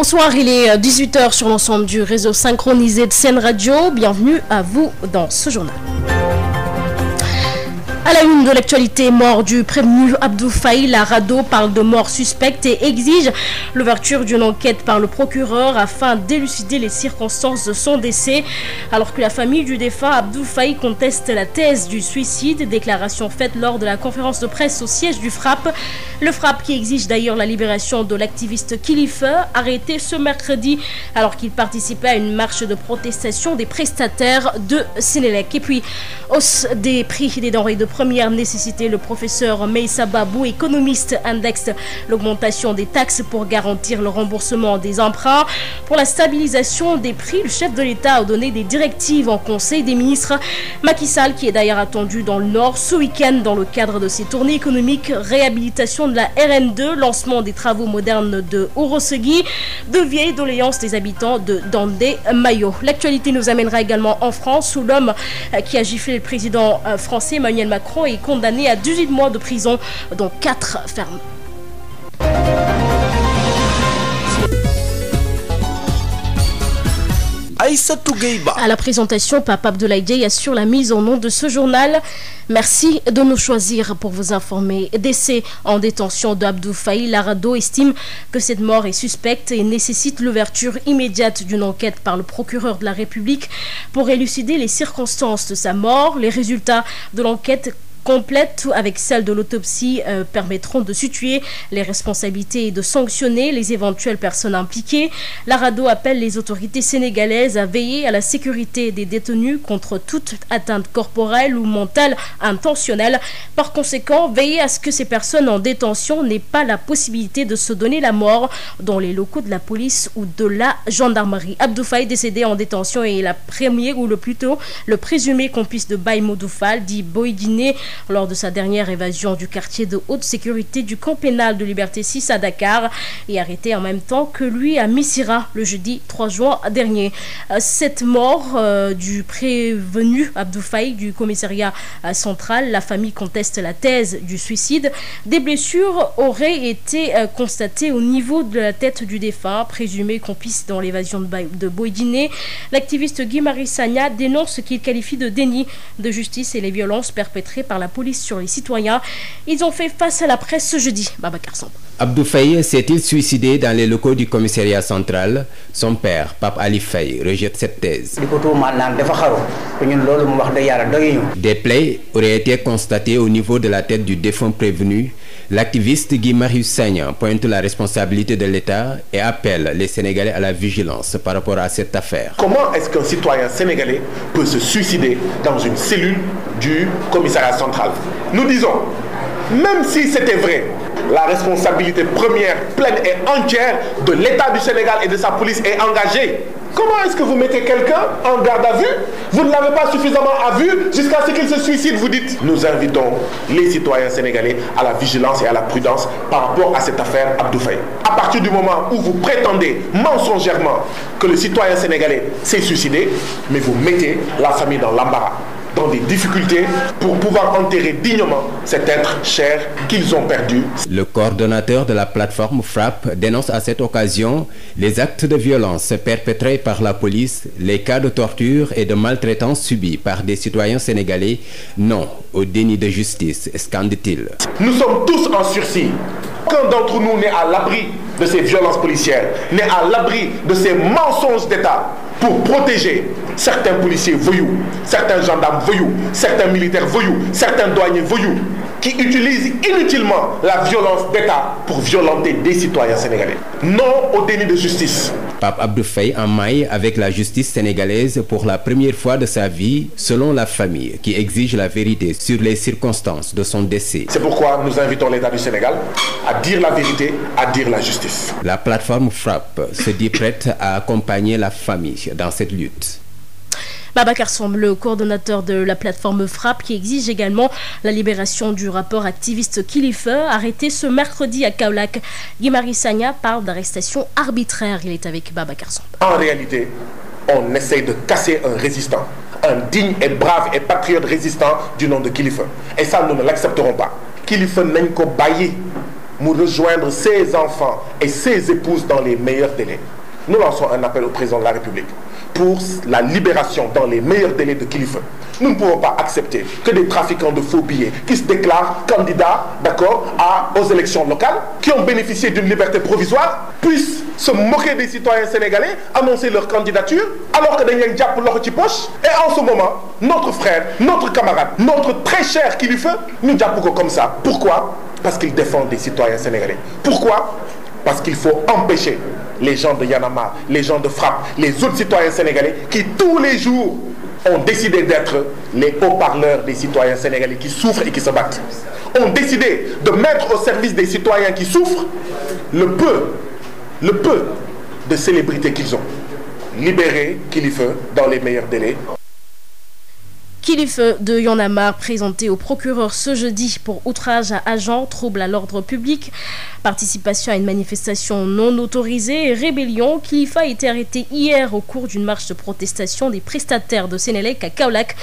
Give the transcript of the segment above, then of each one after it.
Bonsoir, il est 18h sur l'ensemble du réseau synchronisé de Sen Radio. Bienvenue à vous dans ce journal. À la une de l'actualité, mort du prévenu Abdou Faye, la RADDHO parle de mort suspecte et exige l'ouverture d'une enquête par le procureur afin d'élucider les circonstances de son décès. Alors que la famille du défunt Abdou Faye conteste la thèse du suicide, déclaration faite lors de la conférence de presse au siège du FRAPP. Le FRAPP qui exige d'ailleurs la libération de l'activiste Kilifeu, arrêté ce mercredi alors qu'il participait à une marche de protestation des prestataires de Sénélec. Et puis, hausse des prix des denrées de première nécessité, le professeur Meissa Babou, économiste, indexe l'augmentation des taxes pour garantir le remboursement des emprunts. Pour la stabilisation des prix, le chef de l'État a donné des directives en Conseil des ministres. Macky Sall, qui est d'ailleurs attendu dans le Nord ce week-end dans le cadre de ses tournées économiques, réhabilitation de la RN2, lancement des travaux modernes de Orosegui, de vieilles doléances des habitants de Dandé-Mayo. L'actualité nous amènera également en France où l'homme qui a giflé le président français Emmanuel Macron est condamné à 18 mois de prison, dont 4 fermes. À la présentation, Papa Abdoulaye Dieye assure la mise en nom de ce journal. Merci de nous choisir pour vous informer. Décès en détention d'Abdou Faye, la RADDHO estime que cette mort est suspecte et nécessite l'ouverture immédiate d'une enquête par le procureur de la République pour élucider les circonstances de sa mort. Les résultats de l'enquête complète avec celle de l'autopsie permettront de situer les responsabilités et de sanctionner les éventuelles personnes impliquées. La RADDHO appelle les autorités sénégalaises à veiller à la sécurité des détenus contre toute atteinte corporelle ou mentale intentionnelle. Par conséquent, veiller à ce que ces personnes en détention n'aient pas la possibilité de se donner la mort dans les locaux de la police ou de la gendarmerie. Abdou Faye, décédé en détention, est la première ou le présumé complice de Baye Modou Fall, dit Boy Guinée, lors de sa dernière évasion du quartier de haute sécurité du camp pénal de Liberté 6 à Dakar et arrêté en même temps que lui à Missira le jeudi 3 juin dernier. Cette mort du prévenu Abdou Faye du commissariat central, la famille conteste la thèse du suicide. Des blessures auraient été constatées au niveau de la tête du défunt, présumé complice dans l'évasion de Boy-Guinée. L'activiste Guy Marius Sagna dénonce ce qu'il qualifie de déni de justice et les violences perpétrées par la police sur les citoyens. Ils ont fait face à la presse ce jeudi. Babacar Samb. Abdou Faye s'est-il suicidé dans les locaux du commissariat central? Son père, Pape Ali Faye, rejette cette thèse. Des plaies auraient été constatées au niveau de la tête du défunt prévenu. L'activiste Guy Marius Sagna pointe la responsabilité de l'État et appelle les Sénégalais à la vigilance par rapport à cette affaire. Comment est-ce qu'un citoyen sénégalais peut se suicider dans une cellule du commissariat central? Nous disons, même si c'était vrai, la responsabilité première, pleine et entière de l'État du Sénégal et de sa police est engagée. Comment est-ce que vous mettez quelqu'un en garde à vue? Vous ne l'avez pas suffisamment à vue jusqu'à ce qu'il se suicide, vous dites. Nous invitons les citoyens sénégalais à la vigilance et à la prudence par rapport à cette affaire Abdou Faye. À partir du moment où vous prétendez mensongèrement que le citoyen sénégalais s'est suicidé, mais vous mettez la famille dans l'embarras, dans des difficultés pour pouvoir enterrer dignement cet être cher qu'ils ont perdu. Le coordonnateur de la plateforme FRAPP dénonce à cette occasion les actes de violence perpétrés par la police, les cas de torture et de maltraitance subis par des citoyens sénégalais. Non au déni de justice, scande-t-il. Nous sommes tous en sursis. Aucun d'entre nous n'est à l'abri de ces violences policières, n'est à l'abri de ces mensonges d'État pour protéger certains policiers voyous, certains gendarmes voyous, certains militaires voyous, certains douaniers voyous, qui utilisent inutilement la violence d'État pour violenter des citoyens sénégalais. Non au déni de justice. Pape Abdou Faye en maille avec la justice sénégalaise pour la première fois de sa vie, selon la famille, qui exige la vérité sur les circonstances de son décès. C'est pourquoi nous invitons l'État du Sénégal à dire la vérité, à dire la justice. La plateforme FRAPP se dit prête à accompagner la famille dans cette lutte. Babacar Samb, le coordonnateur de la plateforme FRAPP, qui exige également la libération du rappeur activiste Kilifeu, arrêté ce mercredi à Kaolack. Guy Marius Sagna parle d'arrestation arbitraire. Il est avec Babacar Samb. En réalité, on essaye de casser un résistant, un digne et brave et patriote résistant du nom de Kilifeu. Et ça, nous ne l'accepterons pas. Kilifeu nañ ko bàyyi nous rejoindre ses enfants et ses épouses dans les meilleurs délais. Nous lançons un appel au président de la République pour la libération dans les meilleurs délais de Kilifeu. Nous ne pouvons pas accepter que des trafiquants de faux billets qui se déclarent candidats, aux élections locales, qui ont bénéficié d'une liberté provisoire, puissent se moquer des citoyens sénégalais, annoncer leur candidature, alors que dañ leen jàpp loxo ci poche. Et en ce moment, notre frère, notre camarade, notre très cher Kilifeu, ñu jàpp ko comme ça. Pourquoi? Parce qu'il défend des citoyens sénégalais. Pourquoi? Parce qu'il faut empêcher les gens de Y'en a marre, les gens de Frappe, les autres citoyens sénégalais qui tous les jours ont décidé d'être les haut-parleurs des citoyens sénégalais qui souffrent et qui se battent. Ont décidé de mettre au service des citoyens qui souffrent le peu de célébrité qu'ils ont. Libérer Kilifeu dans les meilleurs délais. Kilifeu de Y'en a marre présenté au procureur ce jeudi pour outrage à agent, trouble à l'ordre public, participation à une manifestation non autorisée et rébellion. Kilifeu a été arrêté hier au cours d'une marche de protestation des prestataires de Sénélec à Kaolack.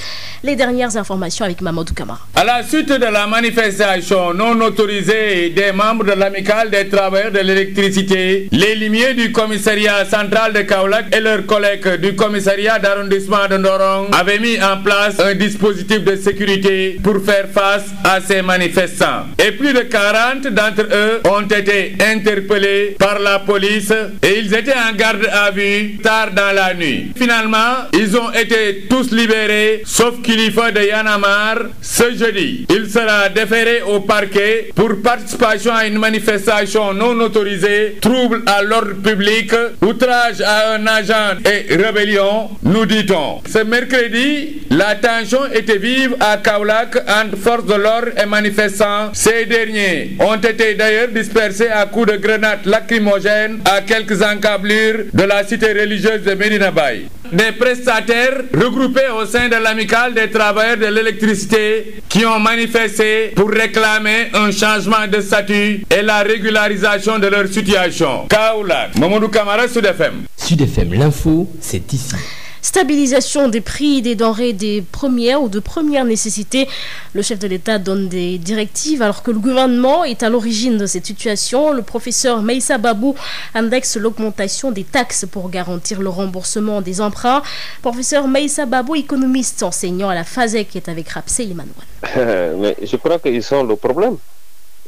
Les dernières informations avec Mamadou Camara. À la suite de la manifestation non autorisée des membres de l'amicale des travailleurs de l'électricité, les limiers du commissariat central de Kaolack et leurs collègues du commissariat d'arrondissement de Ndorong avaient mis en place un dispositif de sécurité pour faire face à ces manifestants. Et plus de 40 d'entre eux ont été interpellés par la police et ils étaient en garde à vue tard dans la nuit. Finalement, ils ont été tous libérés, sauf Kilifeu de Y'en a marre ce jeudi. Il sera déféré au parquet pour participation à une manifestation non autorisée, trouble à l'ordre public, outrage à un agent et rébellion, nous dit-on. Ce mercredi, la tension était vive à Kaolack entre forces de l'ordre et manifestants. Ces derniers ont été d'ailleurs dispersés à coups de grenades lacrymogènes à quelques encablures de la cité religieuse de Medina Baye. Des prestataires regroupés au sein de l'amicale des travailleurs de l'électricité qui ont manifesté pour réclamer un changement de statut et la régularisation de leur situation. Kaolack, Mamadou Camara, Sud FM. Sud FM, l'info, c'est ici. Stabilisation des prix des denrées des premières ou de première nécessité. Le chef de l'État donne des directives alors que le gouvernement est à l'origine de cette situation. Le professeur Meïssa Babou indexe l'augmentation des taxes pour garantir le remboursement des emprunts. Professeur Meïssa Babou, économiste enseignant à la FASEC, est avec Rapsé Emmanuel. Mais je crois qu'ils sont le problème.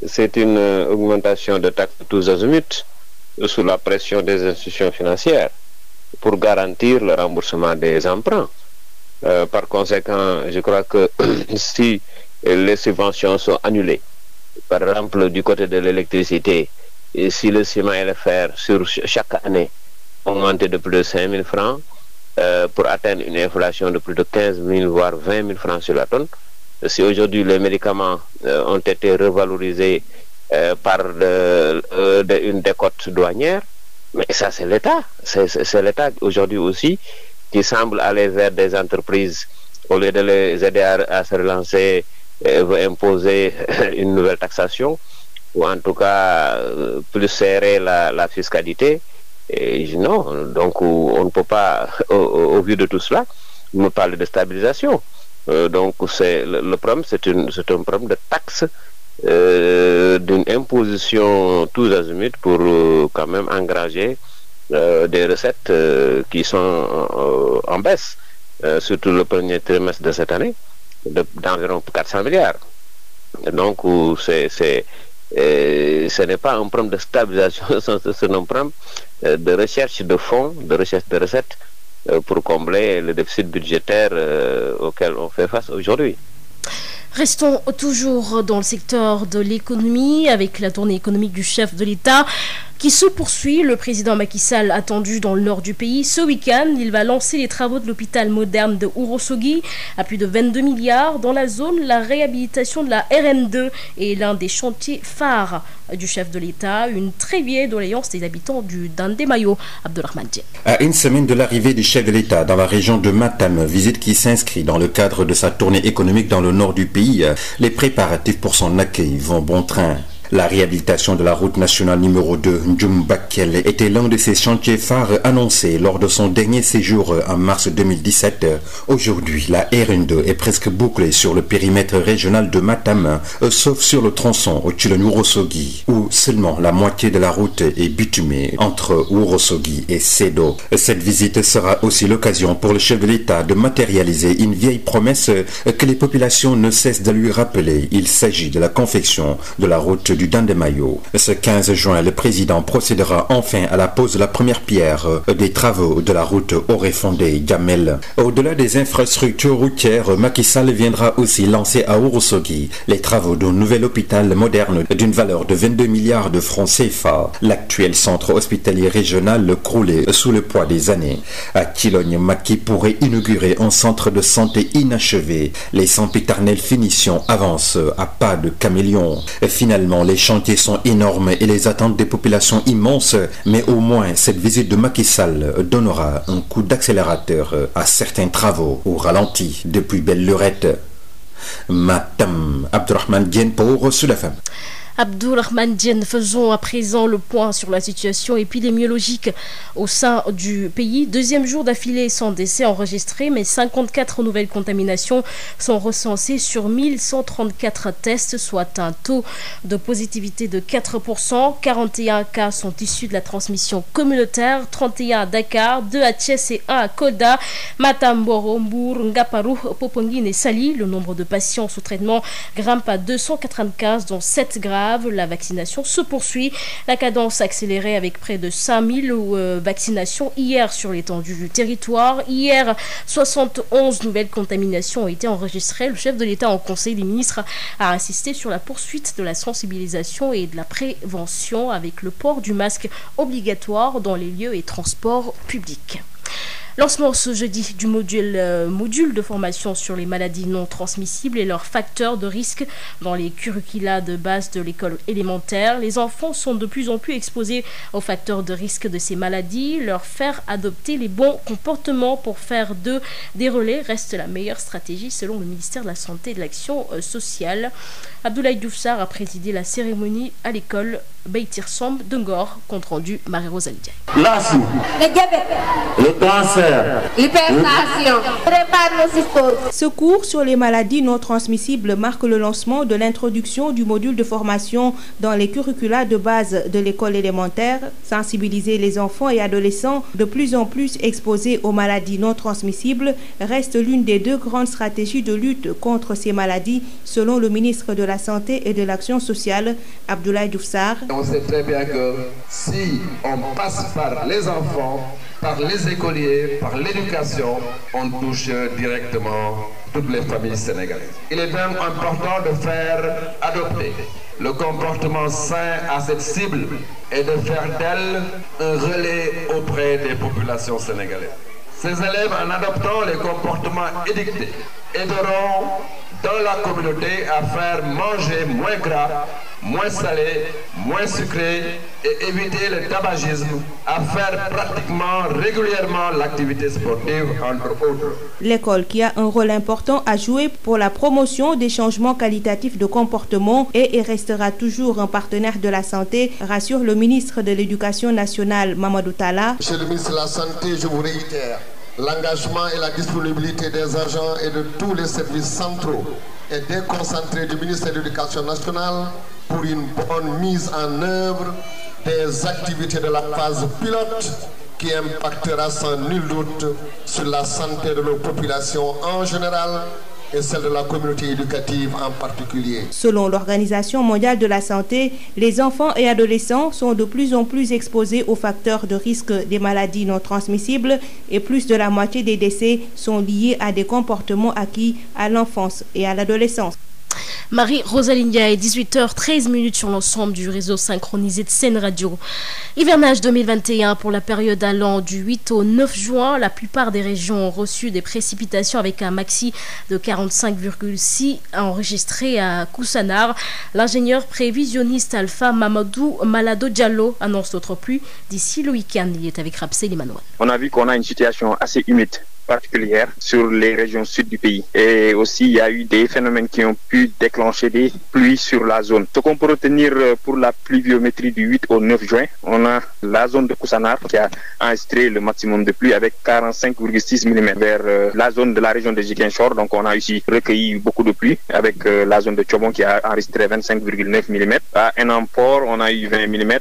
C'est une augmentation de taxes tous azimuts sous la pression des institutions financières pour garantir le remboursement des emprunts. Par conséquent, je crois que si les subventions sont annulées, par exemple du côté de l'électricité, et si le ciment et le fer sur chaque année augmentent de plus de 5 000 francs pour atteindre une inflation de plus de 15 000 voire 20 000 francs sur la tonne, si aujourd'hui les médicaments ont été revalorisés par une décote douanière, mais ça c'est l'État, c'est l'État aujourd'hui aussi qui semble aller vers des entreprises au lieu de les aider à se relancer, veut imposer une nouvelle taxation ou en tout cas plus serrer la fiscalité. Et non, donc on ne peut pas au vu de tout cela me parler de stabilisation. Donc c'est le problème, c'est un problème de taxe, d'une imposition tous azimuts pour quand même engranger des recettes qui sont en baisse, surtout le premier trimestre de cette année, d'environ 400 milliards. Donc ce n'est pas un problème de stabilisation, c'est un problème de recherche de fonds, de recherche de recettes pour combler le déficit budgétaire auquel on fait face aujourd'hui. Restons toujours dans le secteur de l'économie avec la tournée économique du chef de l'État qui se poursuit. Le président Macky Sall attendu dans le nord du pays. Ce week-end, il va lancer les travaux de l'hôpital moderne de Ourossogui à plus de 22 milliards. Dans la zone, la réhabilitation de la RN2 est l'un des chantiers phares du chef de l'État. Une très vieille doléance des habitants du Dandemayo. Abdelrahman Dieng. À une semaine de l'arrivée du chef de l'État dans la région de Matam, visite qui s'inscrit dans le cadre de sa tournée économique dans le nord du pays, les préparatifs pour son accueil vont bon train. La réhabilitation de la route nationale numéro 2 Ndioum-Bakel était l'un de ses chantiers phares annoncés lors de son dernier séjour en mars 2017. Aujourd'hui, la RN2 est presque bouclée sur le périmètre régional de Matam, sauf sur le tronçon au Tchilon-Ourossogui, où seulement la moitié de la route est bitumée entre Ourossogui et Sédo. Cette visite sera aussi l'occasion pour le chef de l'État de matérialiser une vieille promesse que les populations ne cessent de lui rappeler. Il s'agit de la confection de la route du Dandemayo. Ce 15 juin, le président procédera enfin à la pose de la première pierre des travaux de la route Oré-Fondé-Gamel. Au-delà des infrastructures routières, Macky Sall viendra aussi lancer à Ourossogui les travaux d'un nouvel hôpital moderne d'une valeur de 22 milliards de francs CFA. L'actuel centre hospitalier régional croulé sous le poids des années. À Kilogne, Macky pourrait inaugurer un centre de santé inachevé. Les sempiternelles finitions avancent à pas de caméléon. Finalement, les chantiers sont énormes et les attentes des populations immenses, mais au moins cette visite de Macky Sall donnera un coup d'accélérateur à certains travaux au ralenti depuis Belle-Lurette. Matam, Abdourahmane Diène pour Sud FM. Abdourahmane Diène, faisons à présent le point sur la situation épidémiologique au sein du pays. Deuxième jour d'affilée sans décès enregistrés, mais 54 nouvelles contaminations sont recensées sur 1134 tests, soit un taux de positivité de 4%. 41 cas sont issus de la transmission communautaire, 31 à Dakar, 2 à Thiès et 1 à Kolda, Matam, Boro, Mbour, Ngaparou, Popenguine et Saly. Le nombre de patients sous traitement grimpe à 295, dont 7 graves. La vaccination se poursuit. La cadence accélérée avec près de 5000 vaccinations hier sur l'étendue du territoire. Hier, 71 nouvelles contaminations ont été enregistrées. Le chef de l'État en Conseil des ministres a insisté sur la poursuite de la sensibilisation et de la prévention avec le port du masque obligatoire dans les lieux et transports publics. Lancement ce jeudi du module de formation sur les maladies non transmissibles et leurs facteurs de risque dans les curricula de base de l'école élémentaire. Les enfants sont de plus en plus exposés aux facteurs de risque de ces maladies. Leur faire adopter les bons comportements pour faire d'eux des relais reste la meilleure stratégie selon le ministère de la Santé et de l'Action sociale. Abdoulaye Diouf Sarr a présidé la cérémonie à l'école Beitir Samb de Ngor, compte rendu Marie-Rose Ndiaye. L'asthme, le diabète, le cancer, l'hypertension, Ce cours sur les maladies non transmissibles marque le lancement de l'introduction du module de formation dans les curricula de base de l'école élémentaire. Sensibiliser les enfants et adolescents de plus en plus exposés aux maladies non transmissibles reste l'une des deux grandes stratégies de lutte contre ces maladies, selon le ministre de la Santé et de l'Action sociale, Abdoulaye Diouf Sarr. On sait très bien que si on passe par les enfants, par les écoliers, par l'éducation, on touche directement toutes les familles sénégalaises. Il est donc important de faire adopter le comportement sain à cette cible et de faire d'elle un relais auprès des populations sénégalaises. Ces élèves, en adoptant les comportements édictés, aideront dans la communauté à faire manger moins gras, moins salé, moins sucré et éviter le tabagisme, à faire pratiquement régulièrement l'activité sportive, entre autres. L'école qui a un rôle important à jouer pour la promotion des changements qualitatifs de comportement et restera toujours un partenaire de la santé, rassure le ministre de l'Éducation nationale, Mamadou Talla. Monsieur le ministre de la Santé, je vous réitère l'engagement et la disponibilité des agents et de tous les services centraux et déconcentrés du ministère de l'Éducation nationale pour une bonne mise en œuvre des activités de la phase pilote qui impactera sans nul doute sur la santé de nos populations en général et celle de la communauté éducative en particulier. Selon l'Organisation mondiale de la santé, les enfants et adolescents sont de plus en plus exposés aux facteurs de risque des maladies non transmissibles et plus de la moitié des décès sont liés à des comportements acquis à l'enfance et à l'adolescence. Marie-Rose Ndiaye, 18h13 sur l'ensemble du réseau synchronisé de Sen Radio. Hivernage 2021 pour la période allant du 8 au 9 juin. La plupart des régions ont reçu des précipitations avec un maxi de 45,6 enregistré à Koussanar. L'ingénieur prévisionniste Alpha Mamadou Malado Diallo annonce d'autres pluies d'ici le week-end. Il est avec Rapsé Limanouane. On a vu qu'on a une situation assez humide particulière sur les régions sud du pays. Et aussi, il y a eu des phénomènes qui ont pu déclencher des pluies sur la zone. Ce qu'on peut retenir pour la pluviométrie du 8 au 9 juin, on a la zone de Koussanar qui a enregistré le maximum de pluie avec 45,6 mm. Vers la zone de la région de Ziguinchor, donc on a aussi recueilli beaucoup de pluie avec la zone de Tchobon qui a enregistré 25,9 mm. À Enampor, on a eu 20 mm.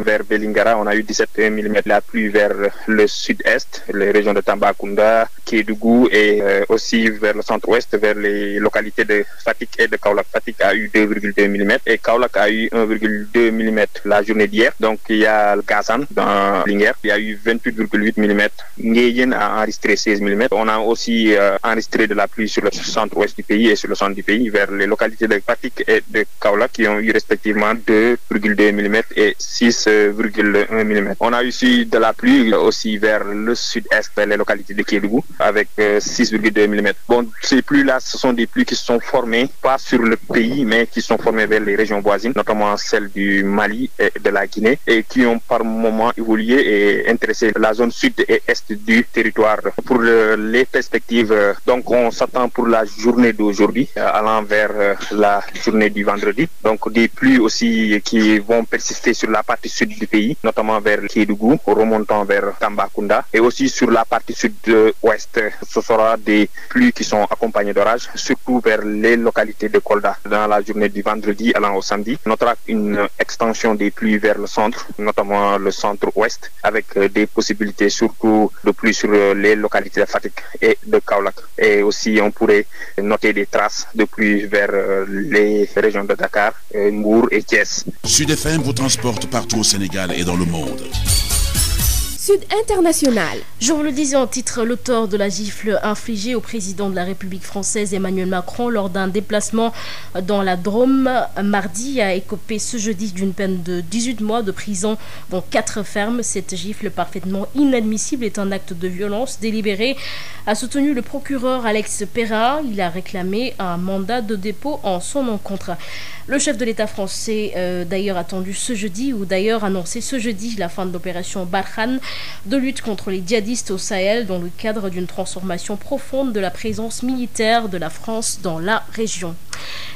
Vers Belingara, on a eu 17 mm. La pluie vers le sud-est, les régions de Tambacounda, Kédougou et aussi vers le centre-ouest, vers les localités de Fatick et de Kaolack. Fatick a eu 2,2 mm et Kaolack a eu 1,2 mm la journée d'hier. Donc il y a le Kassan dans Linguère, il y a eu 28,8 mm. Nguyen a enregistré 16 mm. On a aussi enregistré de la pluie sur le centre-ouest du pays et sur le centre du pays, vers les localités de Fatick et de Kaolack qui ont eu respectivement 2,2 mm et 6,1 mm. On a eu aussi de la pluie aussi vers le sud-est, vers les localités de Kédougou, avec 6,2 mm. Bon, ces pluies-là, ce sont des pluies qui se sont formées, pas sur le pays, mais qui sont formées vers les régions voisines, notamment celles du Mali et de la Guinée, et qui ont par moments évolué et intéressé la zone sud et est du territoire. Pour les perspectives, donc on s'attend pour la journée d'aujourd'hui, allant vers la journée du vendredi. Donc des pluies aussi qui vont persister sur la partie sud du pays, notamment vers Kédougou, remontant vers Tambacounda, et aussi sur la partie sud-ouest. Ce sera des pluies qui sont accompagnées d'orages, surtout vers les localités de Kolda. Dans la journée du vendredi allant au samedi, on notera une extension des pluies vers le centre, notamment le centre-ouest, avec des possibilités surtout de pluie sur les localités de Fatick et de Kaolack. Et aussi on pourrait noter des traces de pluie vers les régions de Dakar, Mbour et Thiès. Sud FM vous transporte partout au Sénégal et dans le monde. Sud International. Je vous le disais en titre, l'auteur de la gifle infligée au président de la République française Emmanuel Macron lors d'un déplacement dans la Drôme mardi a écopé ce jeudi d'une peine de 18 mois de prison dont 4 fermes. Cette gifle parfaitement inadmissible est un acte de violence délibéré, a soutenu le procureur Alex Perrin. Il a réclamé un mandat de dépôt en son encontre. Le chef de l'État français d'ailleurs annoncé ce jeudi la fin de l'opération Barkhane de lutte contre les djihadistes au Sahel dans le cadre d'une transformation profonde de la présence militaire de la France dans la région.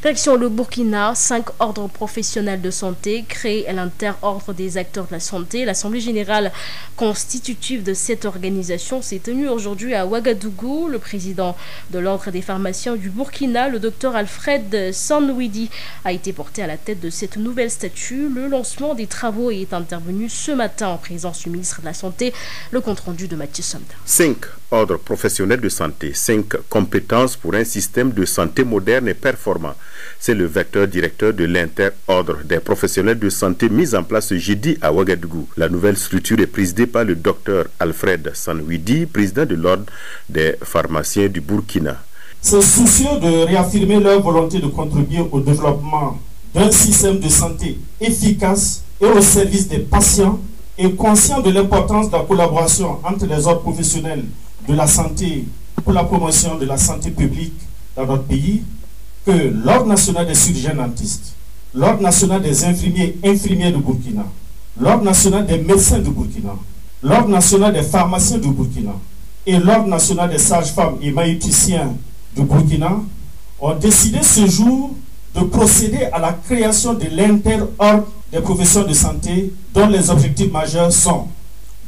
Direction le Burkina, 5 ordres professionnels de santé créés à l'interordre des acteurs de la santé. L'Assemblée générale constitutive de cette organisation s'est tenue aujourd'hui à Ouagadougou. Le président de l'ordre des pharmaciens du Burkina, le docteur Alfred Sanouidi, a été porté à la tête de cette nouvelle statue. Le lancement des travaux est intervenu ce matin en présence du ministre de la Santé. Le compte-rendu de Mathieu Somda. 5 ordres professionnels de santé, 5 compétences pour un système de santé moderne et performant. C'est le vecteur directeur de l'inter-ordre des professionnels de santé mis en place ce jeudi à Ouagadougou. La nouvelle structure est présidée par le docteur Alfred Sanouidi, président de l'ordre des pharmaciens du Burkina. C'est soucieux de réaffirmer leur volonté de contribuer au développement d'un système de santé efficace et au service des patients, et conscient de l'importance de la collaboration entre les ordres professionnels de la santé pour la promotion de la santé publique dans notre pays, que l'Ordre national des chirurgiens dentistes, l'Ordre national des infirmiers du Burkina, l'Ordre national des médecins du Burkina, l'Ordre national des pharmaciens du Burkina et l'Ordre national des sages-femmes et maïticiens du Burkina ont décidé ce jour de procéder à la création de l'inter-ordre des professions de santé dont les objectifs majeurs sont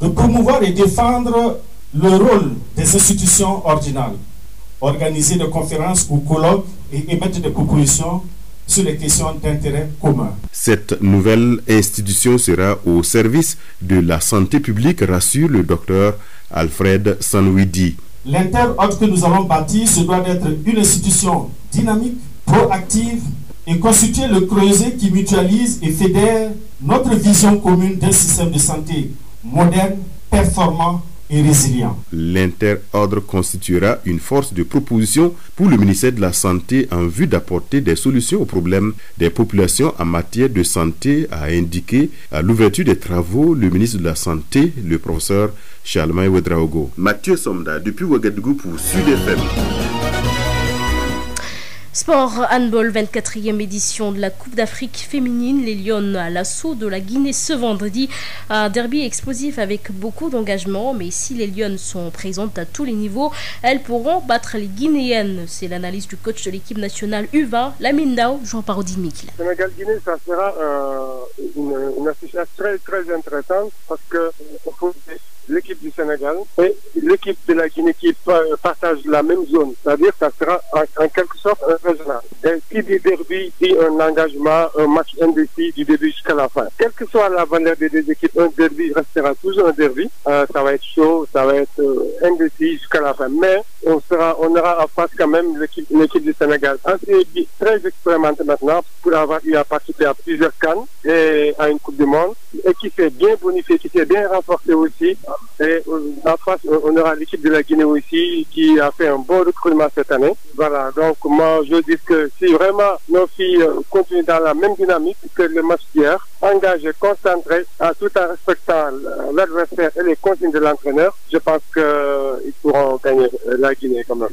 de promouvoir et défendre le rôle des institutions ordinales, organiser des conférences ou colloques et émettre des propositions sur les questions d'intérêt commun. Cette nouvelle institution sera au service de la santé publique, rassure le docteur Alfred Sanouidi. L'inter-ordre que nous allons bâtir se doit d'être une institution dynamique, proactive et constituer le creuset qui mutualise et fédère notre vision commune d'un système de santé moderne, performant et résilient. L'inter-ordre constituera une force de proposition pour le ministère de la Santé en vue d'apporter des solutions aux problèmes des populations en matière de santé, a indiqué à l'ouverture des travaux le ministre de la Santé, le professeur Charlemagne Ouedraogo. Mathieu Somda, depuis Ouagadougou pour Sud FM. Sport handball, 24e édition de la Coupe d'Afrique féminine. Les Lionnes à l'assaut de la Guinée ce vendredi. Un derby explosif avec beaucoup d'engagement. Mais si les Lionnes sont présentes à tous les niveaux, elles pourront battre les Guinéennes. C'est l'analyse du coach de l'équipe nationale U20, Lamine Ndao, jouant par Odile Mikl. Sénégal-Guinée, ça sera une affiche très très intéressante parce que l'équipe du Sénégal et l'équipe de la Guinée qui partagent la même zone. C'est-à-dire que ça sera en quelque sorte un régional. Et qui dit derby dit un engagement, un match indécis du début jusqu'à la fin. Quelle que soit la valeur des deux équipes, un derby restera toujours un derby. Ça va être chaud, ça va être indécis jusqu'à la fin. Mais on aura en face quand même l'équipe du Sénégal assez très expérimentée maintenant pour avoir eu à participer à plusieurs CAN et à une Coupe du Monde et qui s'est bien bonifiée, qui s'est bien renforcée aussi. Et en face, on aura l'équipe de la Guinée aussi qui a fait un bon recrutement cette année. Voilà, donc moi je dis que si vraiment nos filles continuent dans la même dynamique que le match d'hier, engagées, concentrées, tout en respectant l'adversaire et les consignes de l'entraîneur, je pense qu'ils pourront gagner la Guinée quand même.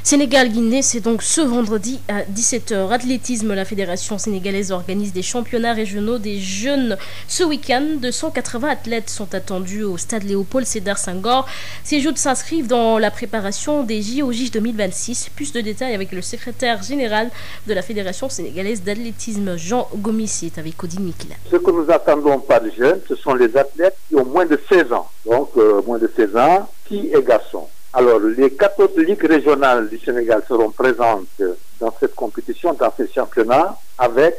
Sénégal-Guinée, c'est donc ce vendredi à 17h. Athlétisme, la fédération sénégalaise organise des championnats régionaux des jeunes ce week-end. 280 athlètes sont attendus au stade Léopold Sédar Senghor. Ces Jeux s'inscrivent dans la préparation des JOJ 2026. Plus de détails avec le secrétaire général de la fédération sénégalaise d'athlétisme, Jean Gomis, est avec Odile Mikl. Ce que nous attendons par les jeunes, ce sont les athlètes qui ont moins de 16 ans. Donc, moins de 16 ans, filles et garçons. Alors, les 14 ligues régionales du Sénégal seront présentes dans cette compétition, dans ces championnats, avec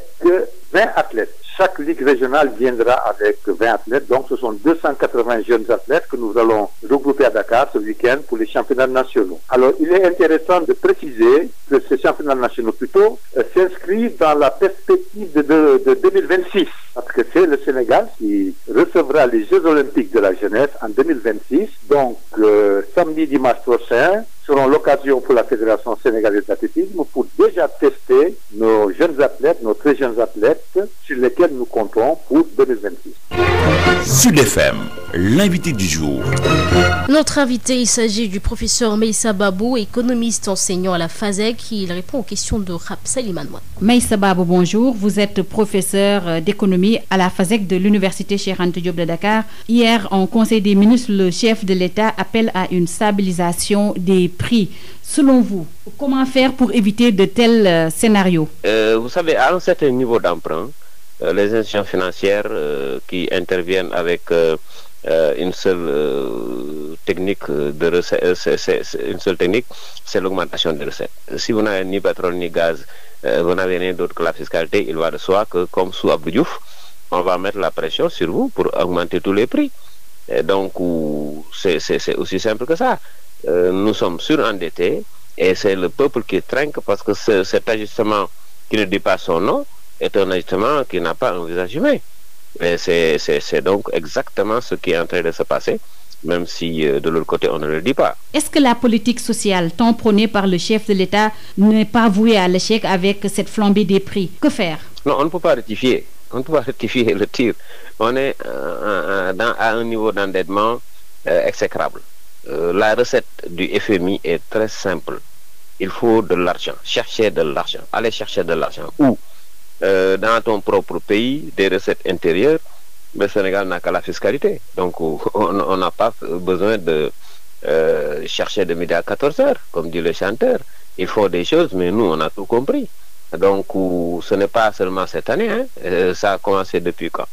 20 athlètes. Chaque ligue régionale viendra avec 20 athlètes, donc ce sont 280 jeunes athlètes que nous allons regrouper à Dakar ce week-end pour les championnats nationaux. Alors, il est intéressant de préciser que ces championnats nationaux plutôt s'inscrivent dans la perspective de 2026, parce que c'est le Sénégal qui recevra les Jeux olympiques de la jeunesse en 2026, donc samedi, dimanche prochain, seront l'occasion pour la Fédération sénégalaise d'athlétisme pour déjà tester nos jeunes athlètes, nos très jeunes athlètes, sur lesquels nous comptons pour 2026. Sud FM, l'invité du jour. Notre invité, il s'agit du professeur Meïssa Babou, économiste enseignant à la FASEG. Il répond aux questions de Rapsa Limanouane. Meïssa Babou, bonjour. Vous êtes professeur d'économie à la FASEG de l'Université Cheikh Anta Diop de Dakar. Hier, en Conseil des ministres, le chef de l'État appelle à une stabilisation des prix. Selon vous, comment faire pour éviter de tels scénarios? Vous savez, à un certain niveau d'emprunt, les institutions financières qui interviennent avec une seule technique de recette, une seule technique, c'est l'augmentation des recettes. Si vous n'avez ni pétrole ni gaz, vous n'avez rien d'autre que la fiscalité, il va de soi que comme sous Abdou Diouf, on va mettre la pression sur vous pour augmenter tous les prix. Et donc, c'est aussi simple que ça. Nous sommes surendettés et c'est le peuple qui trinque parce que cet ajustement qui ne dit pas son nom est un ajustement qui n'a pas un visage humain. Et c'est donc exactement ce qui est en train de se passer, même si de l'autre côté on ne le dit pas. Est-ce que la politique sociale tant prônée par le chef de l'État n'est pas vouée à l'échec avec cette flambée des prix? Que faire? Non, on ne peut pas rectifier. On ne peut pas rectifier le tir. On est à un niveau d'endettement exécrable. La recette du FMI est très simple. Il faut de l'argent. Chercher de l'argent. Aller chercher de l'argent. Ou dans ton propre pays, des recettes intérieures, le Sénégal n'a qu'à la fiscalité. Donc on n'a pas besoin de chercher de midi à 14 heures, comme dit le chanteur. Il faut des choses, mais nous, on a tout compris. Donc ce n'est pas seulement cette année. Hein. Ça a commencé depuis quand?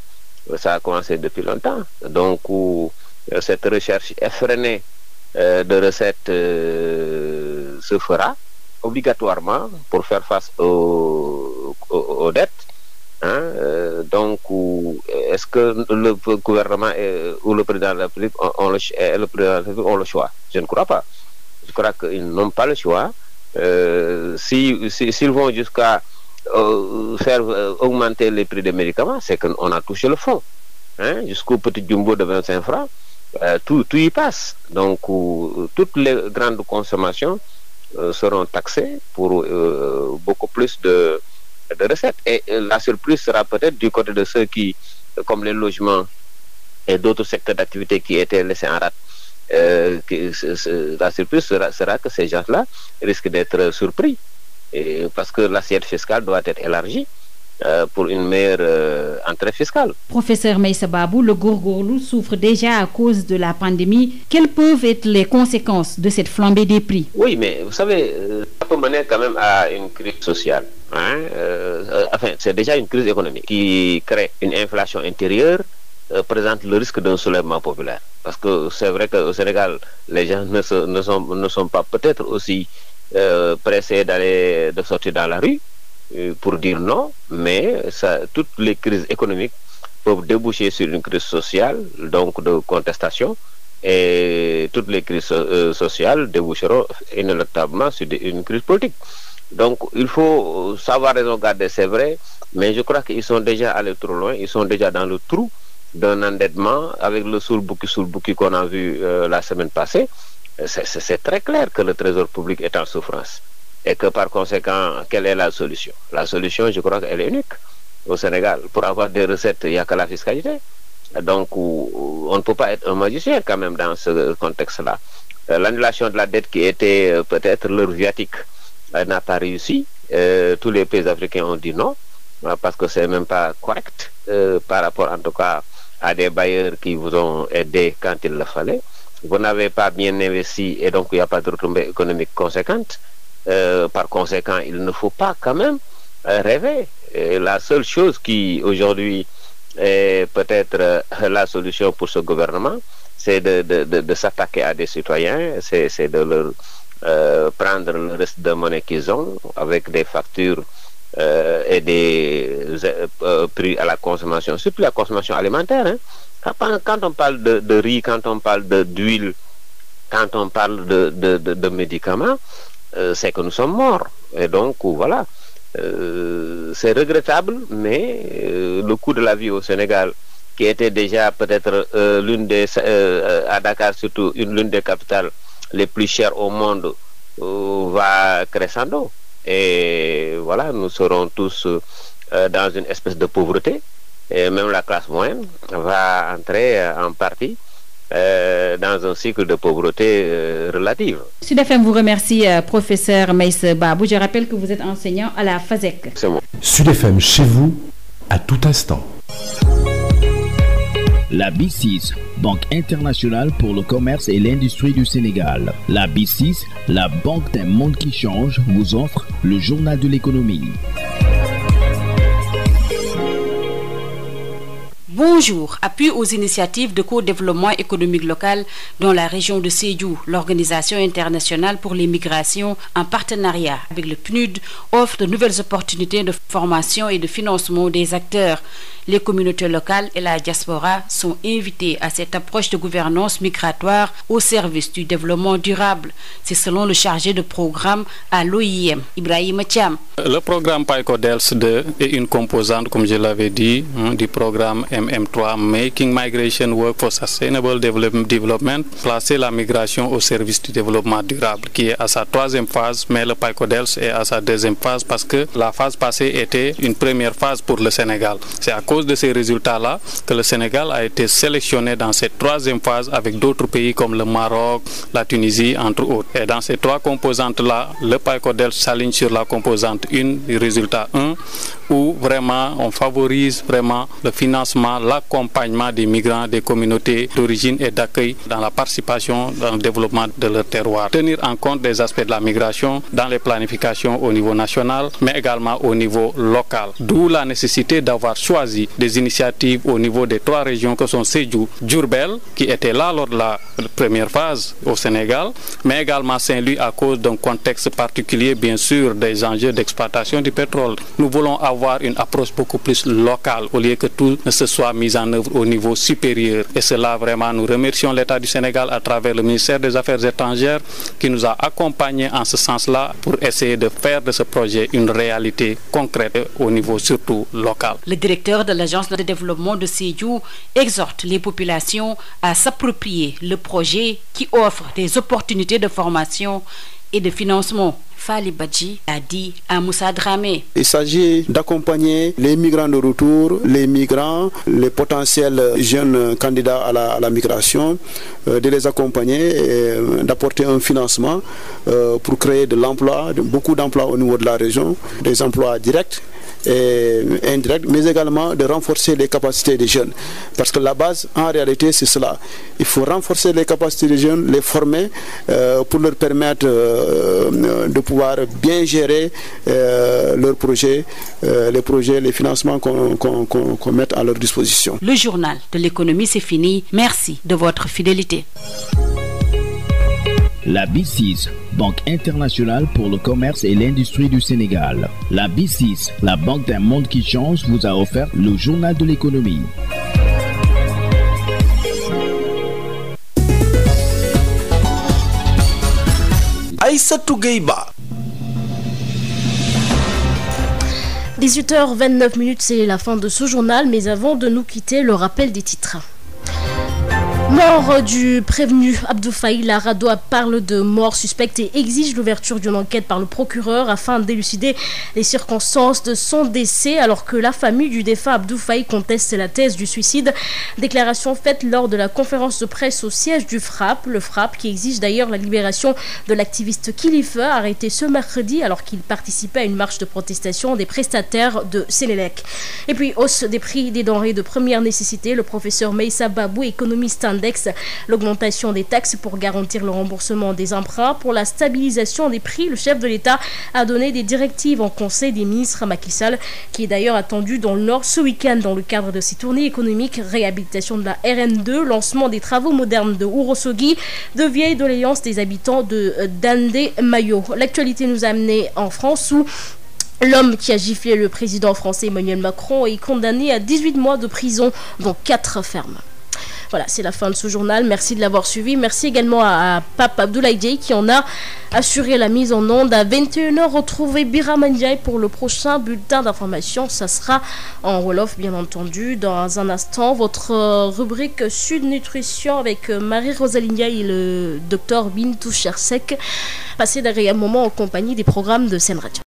Ça a commencé depuis longtemps. Donc cette recherche effrénée de recettes se fera obligatoirement pour faire face aux dettes. Hein? Donc, est-ce que le gouvernement ou le président de la République ont le choix? Je ne crois pas. Je crois qu'ils n'ont pas le choix. S'ils vont jusqu'à faire augmenter les prix des médicaments, c'est qu'on a touché le fond. Hein? Jusqu'au petit jumbo de 25 francs. Tout y passe. Donc, toutes les grandes consommations seront taxées pour beaucoup plus de recettes. Et la surplus sera peut-être du côté de ceux qui, comme les logements et d'autres secteurs d'activité qui étaient laissés en rate. La surplus sera que ces gens-là risquent d'être surpris. parce que l'assiette fiscale doit être élargie pour une meilleure entrée fiscale. Professeur Meïssa Babou, le góorgóorlu souffre déjà à cause de la pandémie. Quelles peuvent être les conséquences de cette flambée des prix? Oui, mais vous savez, ça peut mener quand même à une crise sociale. C'est déjà une crise économique qui crée une inflation intérieure, présente le risque d'un soulèvement populaire. Parce que c'est vrai qu'au Sénégal, les gens ne sont pas peut-être aussi pressés de sortir dans la rue pour dire non, mais toutes les crises économiques peuvent déboucher sur une crise sociale, donc de contestation, et toutes les crises sociales déboucheront inéluctablement sur une crise politique. Donc il faut savoir raison garder, c'est vrai, mais je crois qu'ils sont déjà allés trop loin, ils sont déjà dans le trou d'un endettement avec le soulbouki qu'on a vu la semaine passée. C'est très clair que le trésor public est en souffrance. Et que par conséquent, quelle est la solution? La solution, je crois qu'elle est unique au Sénégal. Pour avoir des recettes, il n'y a que la fiscalité. Donc, on ne peut pas être un magicien quand même dans ce contexte-là. L'annulation de la dette qui était peut-être leur viatique n'a pas réussi. Tous les pays africains ont dit non, parce que c'est même pas correct par rapport en tout cas à des bailleurs qui vous ont aidé quand il le fallait. Vous n'avez pas bien investi et donc il n'y a pas de retombées économiques conséquentes. Par conséquent, il ne faut pas quand même rêver. Et la seule chose qui aujourd'hui est peut-être la solution pour ce gouvernement, c'est de s'attaquer à des citoyens, c'est de leur prendre le reste de monnaie qu'ils ont avec des factures et des prix à la consommation, surtout la consommation alimentaire. Quand on parle de riz, quand on parle d'huile, quand on parle de médicaments, c'est que nous sommes morts. Et donc, voilà. C'est regrettable, mais le coût de la vie au Sénégal, qui était déjà peut-être à Dakar surtout, l'une des capitales les plus chères au monde, va crescendo. Et voilà, nous serons tous dans une espèce de pauvreté. Et même la classe moyenne va entrer en partie dans un cycle de pauvreté relative. Sud FM vous remercie, professeur Meïssa Babou. Je rappelle que vous êtes enseignant à la FASEC. C'est bon. Sud FM chez vous, à tout instant. La B6, Banque internationale pour le commerce et l'industrie du Sénégal. La B6, la banque d'un monde qui change, vous offre le journal de l'économie. Bonjour. Appui aux initiatives de co-développement économique local dans la région de Sédhiou, l'Organisation internationale pour les migrations, en partenariat avec le PNUD, offre de nouvelles opportunités de formation et de financement des acteurs. Les communautés locales et la diaspora sont invités à cette approche de gouvernance migratoire au service du développement durable. C'est selon le chargé de programme à l'OIM, Ibrahima Thiam. Le programme PAICODELS 2 est une composante, comme je l'avais dit, du programme MM3, Making Migration Work for Sustainable Development, placer la migration au service du développement durable, qui est à sa troisième phase, mais le PAICODELS est à sa deuxième phase parce que la phase passée était une première phase pour le Sénégal. C'est à cause de ces résultats-là que le Sénégal a été sélectionné dans cette troisième phase avec d'autres pays comme le Maroc, la Tunisie, entre autres. Et dans ces trois composantes-là, le PAICODELS s'aligne sur la composante 1, du résultat 1, où vraiment on favorise vraiment le financement, l'accompagnement des migrants, des communautés d'origine et d'accueil dans la participation dans le développement de leur terroir. Tenir en compte des aspects de la migration dans les planifications au niveau national, mais également au niveau local. D'où la nécessité d'avoir choisi des initiatives au niveau des trois régions que sont Sédhiou, Diourbel, qui était là lors de la première phase au Sénégal, mais également Saint-Louis à cause d'un contexte particulier, bien sûr, des enjeux d'exploitation du pétrole. Nous voulons avoir une approche beaucoup plus locale au lieu que tout ne se soit mis en œuvre au niveau supérieur. Et cela, vraiment, nous remercions l'État du Sénégal à travers le ministère des Affaires étrangères qui nous a accompagnés en ce sens-là pour essayer de faire de ce projet une réalité concrète au niveau surtout local. Le directeur de l'Agence de développement de Sédhiou exhorte les populations à s'approprier le projet qui offre des opportunités de formation et de financement. Fali Badji a dit à Moussa Dramé. Il s'agit d'accompagner les migrants de retour, les migrants, les potentiels jeunes candidats à la migration, de les accompagner et d'apporter un financement pour créer de l'emploi, beaucoup d'emplois au niveau de la région, des emplois directs et indirects, mais également de renforcer les capacités des jeunes. Parce que la base, en réalité, c'est cela. Il faut renforcer les capacités des jeunes, les former pour leur permettre de pouvoir bien gérer leurs projets, les financements qu'on met à leur disposition. Le journal de l'économie, c'est fini. Merci de votre fidélité. La B6, Banque internationale pour le commerce et l'industrie du Sénégal. La B6, la banque d'un monde qui change, vous a offert le journal de l'économie. Aïssatou Gueye-Ba. 18h29, c'est la fin de ce journal, mais avant de nous quitter, le rappel des titres. Mort du prévenu Abdou Faï, la RADDHO parle de mort suspecte et exige l'ouverture d'une enquête par le procureur afin d'élucider les circonstances de son décès, alors que la famille du défunt Abdou Faï conteste la thèse du suicide. Déclaration faite lors de la conférence de presse au siège du FRAPP, le FRAPP qui exige d'ailleurs la libération de l'activiste Kilifeu, arrêté ce mercredi alors qu'il participait à une marche de protestation des prestataires de Sénélec. Et puis hausse des prix des denrées de première nécessité, le professeur Meïssa Babou, économiste index, l'augmentation des taxes pour garantir le remboursement des emprunts. Pour la stabilisation des prix, le chef de l'État a donné des directives en conseil des ministres Macky Sall, qui est d'ailleurs attendu dans le Nord ce week-end dans le cadre de ses tournées économiques, réhabilitation de la RN2, lancement des travaux modernes de Ourossogui, de vieilles doléances des habitants de Dandé-Mayo. L'actualité nous a amené en France où l'homme qui a giflé le président français Emmanuel Macron est condamné à 18 mois de prison, dont 4 fermes. Voilà, c'est la fin de ce journal. Merci de l'avoir suivi. Merci également à Pape Abdoulaye Dieye qui en a assuré la mise en onde. À 21h, retrouvez Birama Ndiaye pour le prochain bulletin d'information. Ça sera en Wolof, bien entendu. Dans un instant, votre rubrique Sud Nutrition avec Marie-Rosalie Ndiaye et le docteur Bintou Chersek. Passez d'agréables moments en compagnie des programmes de Sen Radio.